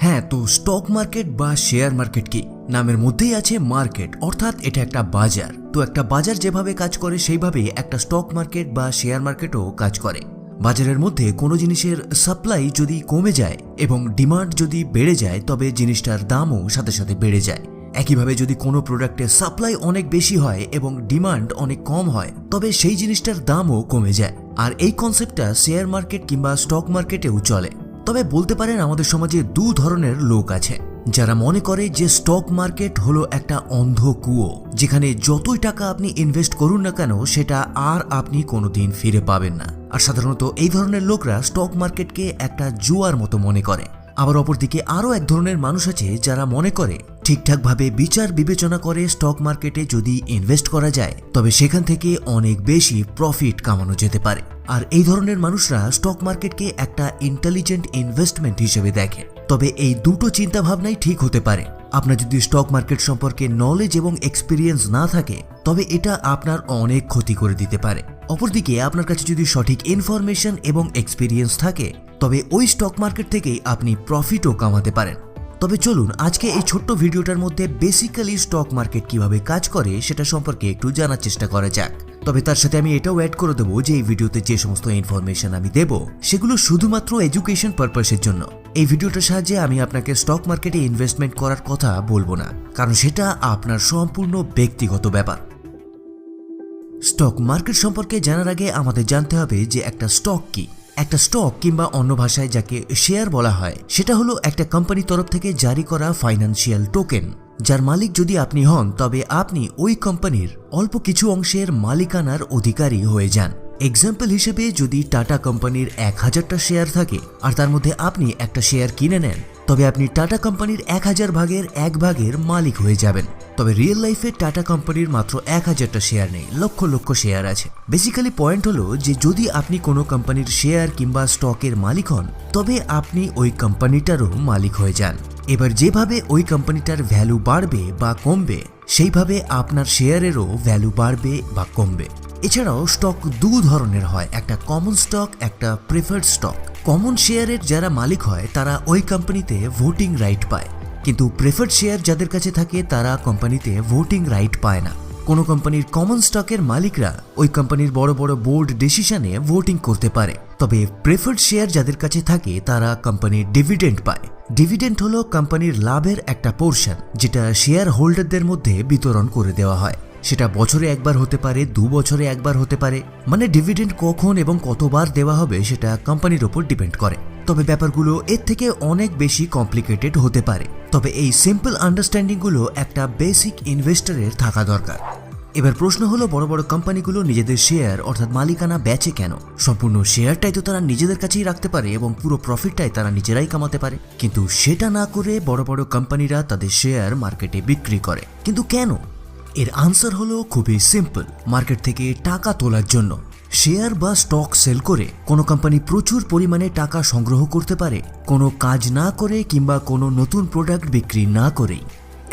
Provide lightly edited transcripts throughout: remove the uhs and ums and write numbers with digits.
হ্যাঁ, তো stock market বা শেয়ার মার্কেট কি? নামের মধ্যেই আছে মার্কেট, অর্থাৎ এটা একটা বাজার। তো একটা বাজার যেভাবে কাজ করে সেইভাবেই একটা স্টক মার্কেট বা শেয়ার মার্কেটও কাজ করে। বাজারের মধ্যে কোনো জিনিসের সাপ্লাই যদি কমে যায় এবং ডিমান্ড যদি বেড়ে যায়, তবে জিনিসটার দামও সাথে সাথে বেড়ে যায়। একইভাবে যদি কোনো প্রোডাক্টের সাপ্লাই অনেক বেশি হয় এবং ডিমান্ড অনেক কম হয়, তবে সেই জিনিসটার দামও কমে যায়। আর এই কনসেপ্টটা শেয়ার মার্কেট কিংবা স্টক মার্কেটেও চলে। তবে বলতে পারেন আমাদের সমাজে দু ধরনের লোক আছে, যারা মনে করে যে স্টক মার্কেট হলো একটা অন্ধ কুয়ো, যেখানে যতই টাকা আপনি ইনভেস্ট করুন না কেন সেটা আর আপনি কোনোদিন ফিরে পাবেন না। আর সাধারণত এই ধরনের লোকরা স্টক মার্কেটকে একটা জুয়ার মতো মনে করে। আবার অপরদিকে আরও এক ধরনের মানুষ আছে যারা মনে করে ঠিকঠাকভাবে বিচার বিবেচনা করে স্টক মার্কেটে যদি ইনভেস্ট করা যায়, তবে সেখান থেকে অনেক বেশি প্রফিট কামানো যেতে পারে। আর এই ধরনের মানুষরা স্টক মার্কেটকে একটা ইন্টেলিজেন্ট ইনভেস্টমেন্ট হিসেবে দেখে। তবে এই দুটো চিন্তা ভাবনাই ঠিক হতে পারে। আপনার যদি স্টক মার্কেট সম্পর্কে নলেজ এবং এক্সপিরিয়েন্স না থাকে, তবে এটা আপনার অনেক ক্ষতি করে দিতে পারে। অপরদিকে আপনার কাছে যদি সঠিক ইনফরমেশন এবং এক্সপিরিয়েন্স থাকে, তবে ওই স্টক মার্কেট থেকেই আপনি প্রফিটও কামাতে পারেন। তবে চলুন আজকে এই ছোট্ট ভিডিওটার মধ্যে বেসিক্যালি স্টক মার্কেট কিভাবে কাজ করে সেটা সম্পর্কে একটু জানার চেষ্টা করা যাক। তবে তার সাথে আমি এটাও অ্যাড করে দেবো যে এই ভিডিওতে যে সমস্ত ইনফরমেশন আমি দেব সেগুলো শুধুমাত্র এডুকেশন পারপাসের জন্য। এই ভিডিওটার সাহায্যে আমি আপনাকে স্টক মার্কেটে ইনভেস্টমেন্ট করার কথা বলবো না, কারণ সেটা আপনার সম্পূর্ণ ব্যক্তিগত ব্যাপার। স্টক মার্কেট সম্পর্কে জানার আগে আমাদের জানতে হবে যে একটা স্টক কি। একটা স্টক কিংবা অন্য ভাষায় যাকে শেয়ার বলা হয়, সেটা হলো একটা কোম্পানির তরফ থেকে জারি করা ফাইন্যান্সিয়াল টোকেন, যার মালিক যদি আপনি হন, তবে আপনি ওই কোম্পানির অল্প কিছু অংশের মালিকানার অধিকারী হয়ে যান। এক্সাম্পল হিসেবে যদি টাটা কোম্পানির 1000টা শেয়ার থাকে আর তার মধ্যে আপনি একটা শেয়ার কিনে নেন, তবে আপনি টাটা কোম্পানির 1000 ভাগের 1 ভাগের মালিক হয়ে যাবেন। তবে রিয়েল লাইফে টাটা কোম্পানির মাত্র 1000টা শেয়ার নেই, লক্ষ লক্ষ শেয়ার আছে। বেসিক্যালি পয়েন্ট হলো যে যদি আপনি কোনো কোম্পানির শেয়ার কিংবা স্টকের মালিক হন, তবে আপনি ওই কোম্পানিটারও মালিক হয়ে যান। এবার যেভাবে ওই কোম্পানিটার ভ্যালু বাড়বে বা কমবে, সেইভাবে আপনার শেয়ারেরও ভ্যালু বাড়বে বা কমবে। এছাড়াও স্টক দু ধরনের হয়, একটা কমন স্টক, একটা প্রেফার্ড স্টক। কমন শেয়ারের যারা মালিক হয় তারা ওই কোম্পানিতে ভোটিং রাইট পায়, কিন্তু প্রেফার্ড শেয়ার যাদের কাছে থাকে তারা কোম্পানিতে ভোটিং রাইট পায় না। কোনো কোম্পানির কমন স্টকের মালিকরা ওই কোম্পানির বড় বড় বোর্ড ডিসিশনে ভোটিং করতে পারে, তবে প্রেফার্ড শেয়ার যাদের কাছে থাকে তারা কোম্পানির ডিভিডেন্ড পায়। ডিভিডেন্ড হলো কোম্পানির লাভের একটা পোর্শন, যেটা শেয়ার হোল্ডারদের মধ্যে বিতরণ করে দেওয়া হয়। সেটা বছরে একবার হতে পারে, 2 বছরে একবার হতে পারে। মানে ডিভিডেন্ড কখন এবং কতবার দেওয়া হবে সেটা কোম্পানির ওপর ডিপেন্ড করে। তবে ব্যাপারগুলো এর থেকে অনেক বেশি কমপ্লিকেটেড হতে পারে। তবে এই সিম্পল আন্ডারস্ট্যান্ডিংগুলো একটা বেসিক ইনভেস্টরের থাকা দরকার। এবার প্রশ্ন হলো, বড় বড় কোম্পানিগুলো নিজেদের শেয়ার অর্থাৎ মালিকানা বেচে কেন? সম্পূর্ণ শেয়ারটাই তো তারা নিজেদের কাছেই রাখতে পারে এবং পুরো প্রফিটটাই তারা নিজেরাই কামাতে পারে, কিন্তু সেটা না করে বড় বড় কোম্পানিরা তাদের শেয়ার মার্কেটে বিক্রি করে। কিন্তু কেন? এর আনসার হলো খুবই সিম্পল, মার্কেট থেকে টাকা তোলার জন্য। শেয়ার বা স্টক সেল করে কোনো কোম্পানি প্রচুর পরিমাণে টাকা সংগ্রহ করতে পারে, কোনো কাজ না করে কিংবা কোনো নতুন প্রোডাক্ট বিক্রি না করেই।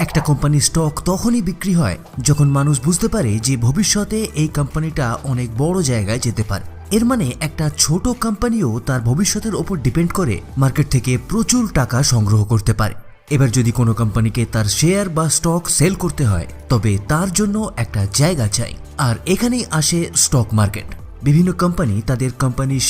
একটা কোম্পানির স্টক তখনই বিক্রি হয় যখন মানুষ বুঝতে পারে যে ভবিষ্যতে এই কোম্পানিটা অনেক বড় জায়গায় যেতে পারে। এর মানে একটা ছোট কোম্পানিও তার ভবিষ্যতের ওপর ডিপেন্ড করে মার্কেট থেকে প্রচুর টাকা সংগ্রহ করতে পারে। এবার যদি কোনো কোম্পানিকে তার শেয়ার বা স্টক সেল করতে হয়, তবে তার জন্য একটা জায়গা চাই, আর এখানেই আসে স্টক মার্কেট। বিভিন্ন কোম্পানি তাদের কোম্পানির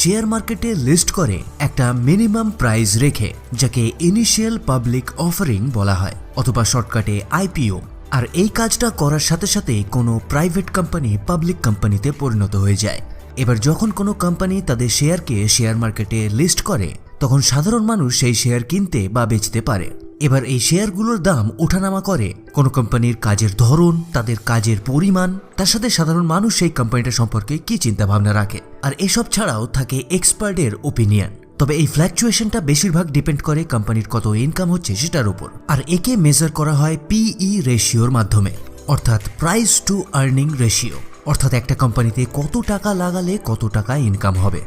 শেয়ার মার্কেটে লিস্ট করে একটা মিনিমাম প্রাইস রেখে, যাকে ইনিশিয়াল পাবলিক অফারিং বলা হয়, অথবা শর্টকাটে আইপিও। আর এই কাজটা করার সাথে সাথে কোনো প্রাইভেট কোম্পানি পাবলিক কোম্পানিতে পরিণত হয়ে যায়। এবার যখন কোনো কোম্পানি তাদের শেয়ারকে শেয়ার মার্কেটে লিস্ট করে, তখন সাধারণ মানুষ সেই শেয়ার কিনতে বা বেচতে পারে। এবার এই শেয়ারগুলোর দাম ওঠানামা করে কোনো কোম্পানির কাজের ধরন, তাদের কাজের পরিমাণ, তার সাথে সাধারণ মানুষ সেই কোম্পানিটা সম্পর্কে কি চিন্তা ভাবনা রাখে। আর এসব ছাড়াও থাকে এক্সপার্টের ওপিনিয়ন। তবে এই ফ্ল্যাকচুয়েশনটা বেশিরভাগ ডিপেন্ড করে কোম্পানির কত ইনকাম হচ্ছে সেটার উপর, আর একে মেজার করা হয় পিই রেশিওর মাধ্যমে, অর্থাৎ প্রাইস টু আর্নিং রেশিও। অর্থাৎ একটা কোম্পানিতে কত টাকা লাগালে কত টাকা ইনকাম হবে।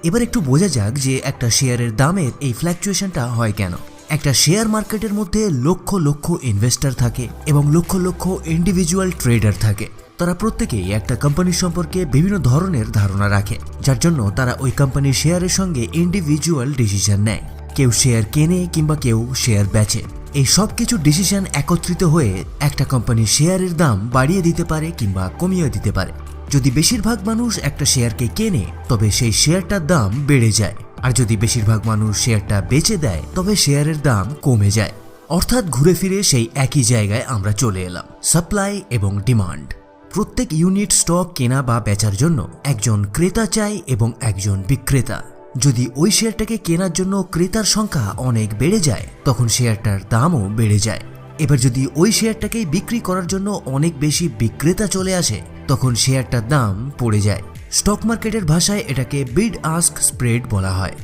এবার একটু বোঝা যাক যে একটা শেয়ারের দামের এই ফ্ল্যাকচুয়েশনটা হয় কেন। একটা শেয়ার মার্কেটের মধ্যে লক্ষ লক্ষ ইনভেস্টর থাকে এবং লক্ষ লক্ষ ইন্ডিভিজুয়াল ট্রেডার থাকে। তারা প্রত্যেকেই একটা কোম্পানির সম্পর্কে বিভিন্ন ধরনের ধারণা রাখে, যার জন্য তারা ওই কোম্পানির শেয়ারের সঙ্গে ইন্ডিভিজুয়াল ডিসিশন নেয়। কেউ শেয়ার কেনে কিংবা কেউ শেয়ার বেচে। এই সব কিছু ডিসিশন একত্রিত হয়ে একটা কোম্পানির শেয়ারের দাম বাড়িয়ে দিতে পারে কিংবা কমিয়ে দিতে পারে। যদি বেশিরভাগ মানুষ একটা শেয়ারকে কেনে তবে সেই শেয়ারটার দাম বেড়ে যায়, আর যদি বেশিরভাগ মানুষ শেয়ারটা বেচে দেয় তবে শেয়ারের দাম কমে যায়। অর্থাৎ ঘুরে ফিরে সেই একই জায়গায় আমরা চলে এলাম, সাপ্লাই এবং ডিমান্ড। প্রত্যেক ইউনিট স্টক কেনা বা বেচার জন্য একজন ক্রেতা চাই এবং একজন বিক্রেতা। যদি ওই শেয়ারটাকে কেনার জন্য ক্রেতার সংখ্যা অনেক বেড়ে যায় তখন শেয়ারটার দামও বেড়ে যায়। এবার যদি ওই শেয়ারটাকে বিক্রি করার জন্য অনেক বেশি বিক্রেতা চলে আসে তখন শেয়ারটার দাম পড়ে যায়। স্টক মার্কেটের ভাষায় এটাকে বিড আস্ক স্প্রেড বলা হয়।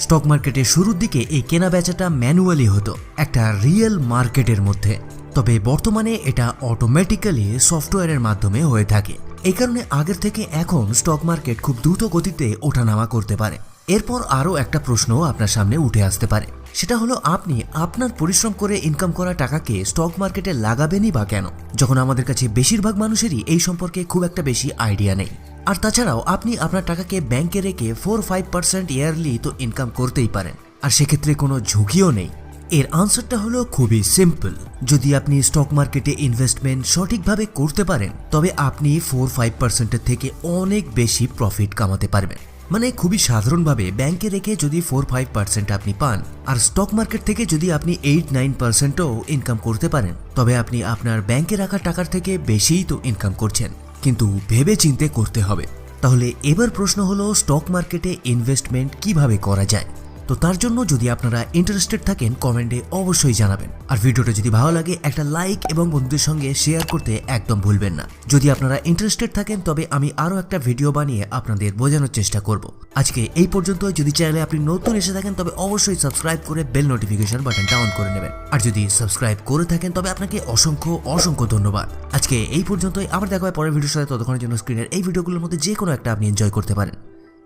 স্টক মার্কেটের শুরুর দিকে এই কেনা বেচাটা ম্যানুয়ালি হতো একটা রিয়েল মার্কেটের মধ্যে, তবে বর্তমানে এটা অটোমেটিক্যালি সফটওয়্যারের মাধ্যমে হয়ে থাকে। এই কারণে আগের থেকে এখন স্টক মার্কেট খুব দ্রুত গতিতে ওঠানামা করতে পারে। এরপর আরও একটা প্রশ্ন আপনার সামনে উঠে আসতে পারে, সেটা হলো আপনি আপনার পরিশ্রম করে ইনকাম করা টাকাকে স্টক মার্কেটে লাগাবেনই বা কেন, যখন আমাদের কাছে বেশিরভাগ মানুষেরই এই সম্পর্কে খুব একটা বেশি আইডিয়া নেই। আর তাছাড়াও আপনি আপনার টাকাকে ব্যাংকে রেখে 4-5% ইয়ারলি তো ইনকাম করতেই পারেন, আর সেক্ষেত্রে কোনো ঝুঁকিও নেই। এর আনসারটা হলো খুবই সিম্পল। যদি আপনি স্টক মার্কেটে ইনভেস্টমেন্ট সঠিকভাবে করতে পারেন তবে আপনি 4-5%-এর থেকে অনেক বেশি প্রফিট কামাতে পারবেন। মানে খুবই সাধারণভাবে ব্যাংকে রেখে যদি 4-5% আপনি পান আর স্টক মার্কেট থেকে যদি আপনি 8-9%ও ইনকাম করতে পারেন তবে আপনি আপনার ব্যাংকে রাখা টাকার থেকে বেশিই তো ইনকাম করছেন। কিন্তু ভেবে চিন্তে করতে হবে। তাহলে এবার প্রশ্ন হলো স্টক মার্কেটে ইনভেস্টমেন্ট কিভাবে করা যায়। তো তার জন্য যদি আপনারা ইন্টারেস্টেড থাকেন কমেন্টে অবশ্যই জানাবেন, আর ভিডিওটা যদি ভালো লাগে একটা লাইক এবং বন্ধুদের সঙ্গে শেয়ার করতে একদম ভুলবেন না। যদি আপনারা ইন্টারেস্টেড থাকেন তবে আমি আরও একটা ভিডিও বানিয়ে আপনাদের বোঝানোর চেষ্টা করব। আজকে এই পর্যন্ত। যদি চাইলে আপনি নতুন এসে থাকেন তবে অবশ্যই সাবস্ক্রাইব করে বেল নোটিফিকেশন বাটনটা অন করে নেবেন, আর যদি সাবস্ক্রাইব করে থাকেন তবে আপনাকে অসংখ্য অসংখ্য ধন্যবাদ। আজকে এই পর্যন্তই, আবার দেখা হয় পরের ভিডিওর সাথে। ততক্ষণের জন্য স্ক্রিনের এই ভিডিওগুলোর মধ্যে যে কোনো একটা আপনি এনজয় করতে পারেন।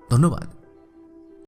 ধন্যবাদ।